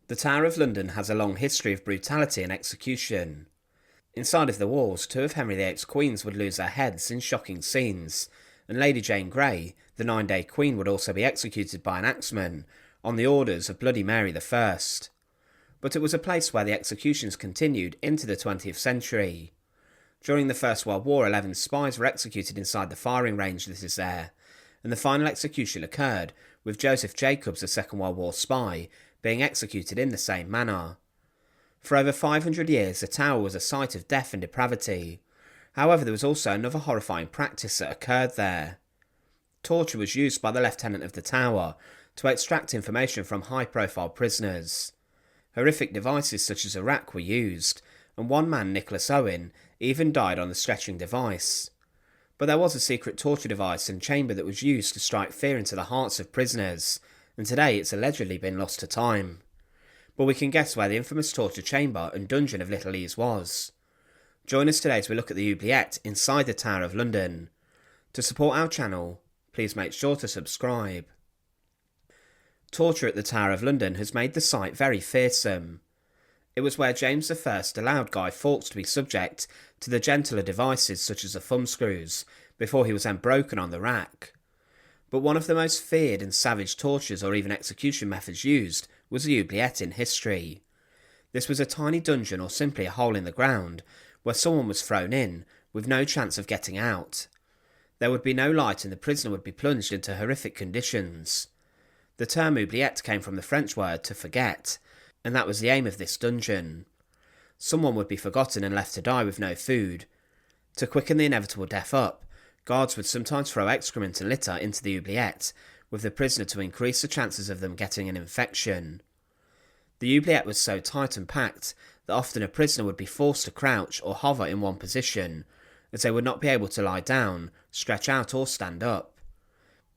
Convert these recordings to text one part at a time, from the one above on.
The Tower of London has a long history of brutality and execution. Inside of the walls, two of Henry VIII's queens would lose their heads in shocking scenes, and Lady Jane Grey, the 9-day queen, would also be executed by an axeman on the orders of Bloody Mary I. But it was a place where the executions continued into the 20th century. During the First World War, 11 spies were executed inside the firing range that is there, and the final execution occurred with Joseph Jacobs, a Second World War spy, being executed in the same manner. For over 500 years, the tower was a site of death and depravity. However, there was also another horrifying practice that occurred there. Torture was used by the lieutenant of the tower to extract information from high-profile prisoners. Horrific devices such as a rack were used, and one man, Nicholas Owen, even died on the stretching device. But there was a secret torture device and chamber that was used to strike fear into the hearts of prisoners, and today it's allegedly been lost to time. But we can guess where the infamous torture chamber and dungeon of Little Ease was. Join us today as we look at the Oubliette inside the Tower of London. To support our channel, please make sure to subscribe. Torture at the Tower of London has made the site very fearsome. It was where James I allowed Guy Fawkes to be subject to the gentler devices such as the thumbscrews, before he was then broken on the rack. But one of the most feared and savage tortures or even execution methods used was the oubliette in history. This was a tiny dungeon or simply a hole in the ground, where someone was thrown in, with no chance of getting out. There would be no light and the prisoner would be plunged into horrific conditions. The term oubliette came from the French word to forget, and that was the aim of this dungeon. Someone would be forgotten and left to die with no food. To quicken the inevitable death up, guards would sometimes throw excrement and litter into the oubliette, with the prisoner to increase the chances of them getting an infection. The oubliette was so tight and packed that often a prisoner would be forced to crouch or hover in one position, as they would not be able to lie down, stretch out or stand up.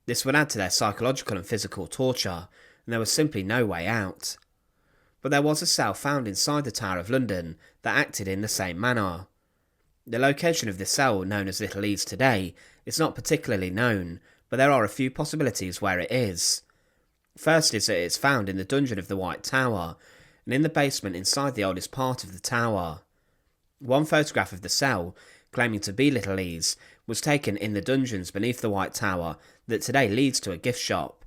This would add to their psychological and physical torture, and there was simply no way out. But there was a cell found inside the Tower of London that acted in the same manner. The location of this cell, known as Little Ease today, is not particularly known, but there are a few possibilities where it is. First is that it's found in the dungeon of the White Tower, and in the basement inside the oldest part of the tower. One photograph of the cell, claiming to be Little Ease, was taken in the dungeons beneath the White Tower that today leads to a gift shop.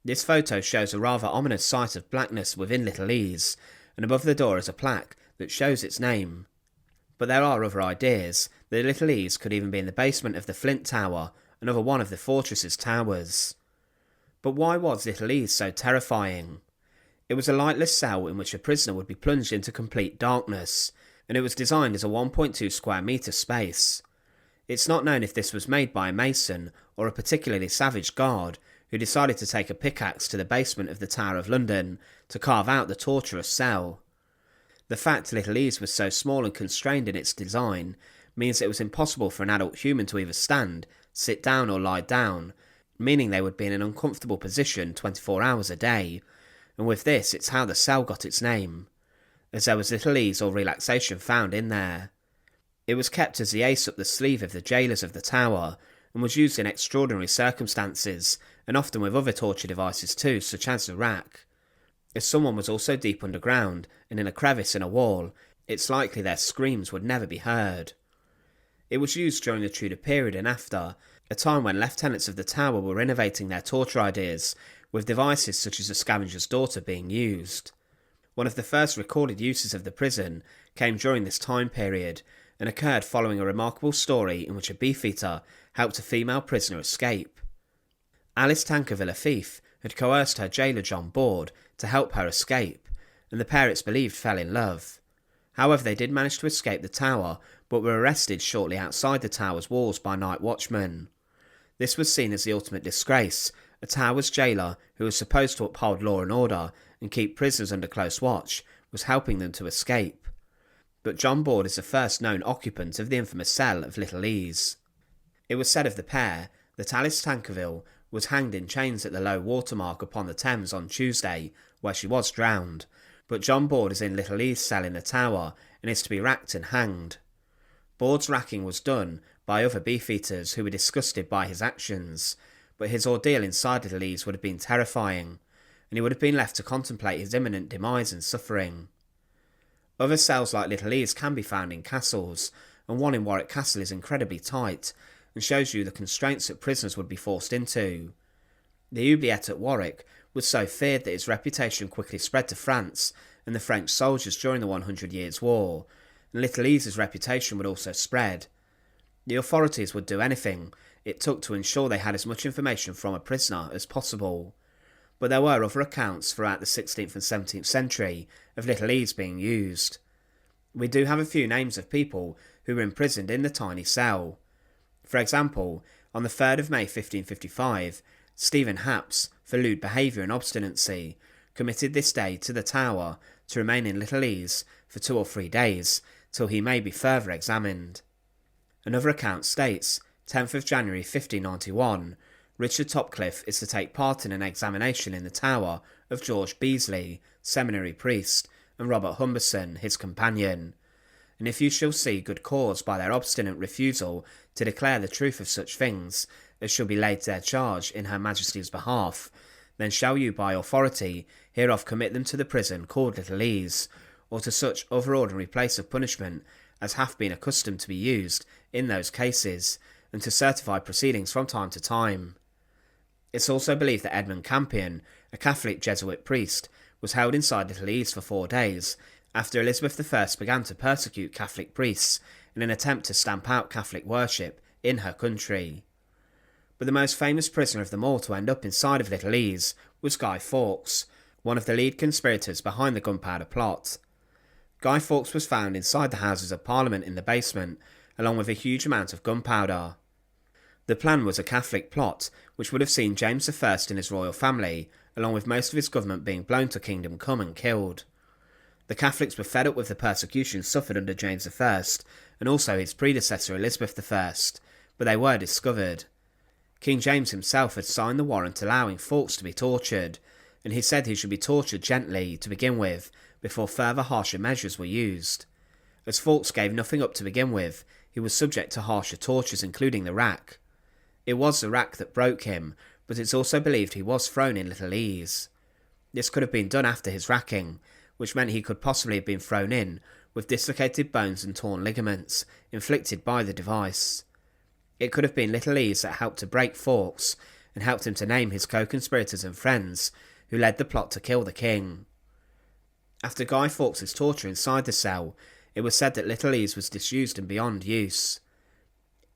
This photo shows a rather ominous sight of blackness within Little Ease, and above the door is a plaque that shows its name. But there are other ideas that Little Ease could even be in the basement of the Flint Tower, another one of the fortress's towers. But why was Little Ease so terrifying? It was a lightless cell in which a prisoner would be plunged into complete darkness, and it was designed as a 1.2 square metre space. It's not known if this was made by a mason or a particularly savage guard who decided to take a pickaxe to the basement of the Tower of London to carve out the torturous cell. The fact Little Ease was so small and constrained in its design means it was impossible for an adult human to either stand, sit down or lie down, meaning they would be in an uncomfortable position 24 hours a day, and with this it's how the cell got its name, as there was little ease or relaxation found in there. It was kept as the ace up the sleeve of the jailers of the tower, and was used in extraordinary circumstances, and often with other torture devices too, such as the rack. If someone was also deep underground, and in a crevice in a wall, it's likely their screams would never be heard. It was used during the Tudor period and after, a time when lieutenants of the tower were innovating their torture ideas, with devices such as the Scavenger's daughter being used. One of the first recorded uses of the prison came during this time period, and occurred following a remarkable story in which a beefeater helped a female prisoner escape. Alice Tankerville, a thief, had coerced her jailer John Board to help her escape, and the pair it's believed fell in love. However, they did manage to escape the tower, but were arrested shortly outside the tower's walls by night watchmen. This was seen as the ultimate disgrace. A tower's jailer, who was supposed to uphold law and order and keep prisoners under close watch, was helping them to escape. But John Board is the first known occupant of the infamous cell of Little Ease. It was said of the pair that Alice Tankerville was hanged in chains at the low water mark upon the Thames on Tuesday, where she was drowned, but John Board is in Little Ease cell in the tower and is to be racked and hanged. Board's racking was done by other beefeaters who were disgusted by his actions, but his ordeal inside Little Ease would have been terrifying, and he would have been left to contemplate his imminent demise and suffering. Other cells like Little Ease can be found in castles, and one in Warwick Castle is incredibly tight, and shows you the constraints that prisoners would be forced into. The Oubliette at Warwick was so feared that its reputation quickly spread to France and the French soldiers during the 100 Years' War, and Little Ease's reputation would also spread. The authorities would do anything it took to ensure they had as much information from a prisoner as possible, but there were other accounts throughout the 16th and 17th century of Little Ease being used. We do have a few names of people who were imprisoned in the tiny cell. For example, on the 3rd of May 1555, Stephen Haps, for lewd behaviour and obstinacy, committed this day to the Tower to remain in Little Ease for 2 or 3 days, till he may be further examined. Another account states, 10th of January 1591, Richard Topcliffe is to take part in an examination in the Tower of George Beasley, seminary priest, and Robert Humberson, his companion. And if you shall see good cause by their obstinate refusal to declare the truth of such things as shall be laid to their charge in her Majesty's behalf, then shall you by authority hereof commit them to the prison called Little Ease, or to such other ordinary place of punishment as hath been accustomed to be used in those cases, and to certify proceedings from time to time. It's also believed that Edmund Campion, a Catholic Jesuit priest, was held inside Little Ease for 4 days, after Elizabeth I began to persecute Catholic priests in an attempt to stamp out Catholic worship in her country. But the most famous prisoner of them all to end up inside of Little Ease was Guy Fawkes, one of the lead conspirators behind the Gunpowder Plot. Guy Fawkes was found inside the Houses of Parliament in the basement, along with a huge amount of gunpowder. The plan was a Catholic plot, which would have seen James I and his royal family, along with most of his government, being blown to Kingdom Come and killed. The Catholics were fed up with the persecution suffered under James I, and also his predecessor Elizabeth I, but they were discovered. King James himself had signed the warrant allowing Fawkes to be tortured, and he said he should be tortured gently to begin with, before further harsher measures were used. As Fawkes gave nothing up to begin with, he was subject to harsher tortures, including the rack. It was the rack that broke him, but it's also believed he was thrown in Little Ease. This could have been done after his racking, which meant he could possibly have been thrown in with dislocated bones and torn ligaments, inflicted by the device. It could have been Little Ease that helped to break Fawkes, and helped him to name his co-conspirators and friends, who led the plot to kill the king. After Guy Fawkes' torture inside the cell, it was said that Little Ease was disused and beyond use.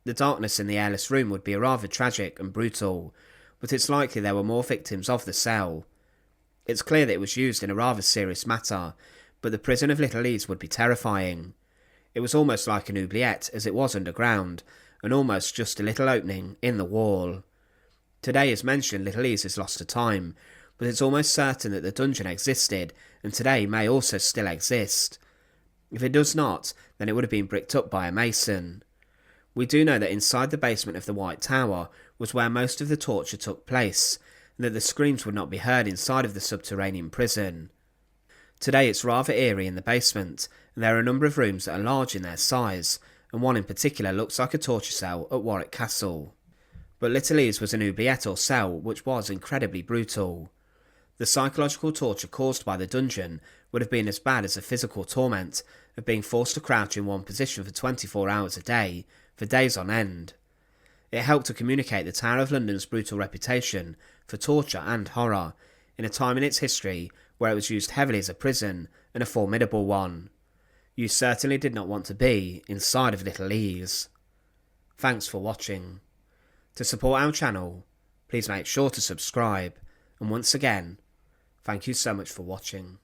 The darkness in the airless room would be rather tragic and brutal, but it's likely there were more victims of the cell. It's clear that it was used in a rather serious matter, but the prison of Little Ease would be terrifying. It was almost like an oubliette, as it was underground, and almost just a little opening in the wall. Today, as mentioned, Little Ease is lost to time, but it's almost certain that the dungeon existed, and today may also still exist. If it does not, then it would have been bricked up by a mason. We do know that inside the basement of the White Tower was where most of the torture took place, and that the screams would not be heard inside of the subterranean prison. Today it's rather eerie in the basement, and there are a number of rooms that are large in their size, and one in particular looks like a torture cell at Warwick Castle. But Little Ease was an oubliette or cell which was incredibly brutal. The psychological torture caused by the dungeon would have been as bad as the physical torment of being forced to crouch in one position for 24 hours a day, for days on end. It helped to communicate the Tower of London's brutal reputation for torture and horror, in a time in its history where it was used heavily as a prison, and a formidable one. You certainly did not want to be inside of Little Ease. Thanks for watching. To support our channel, please make sure to subscribe, and once again, thank you so much for watching.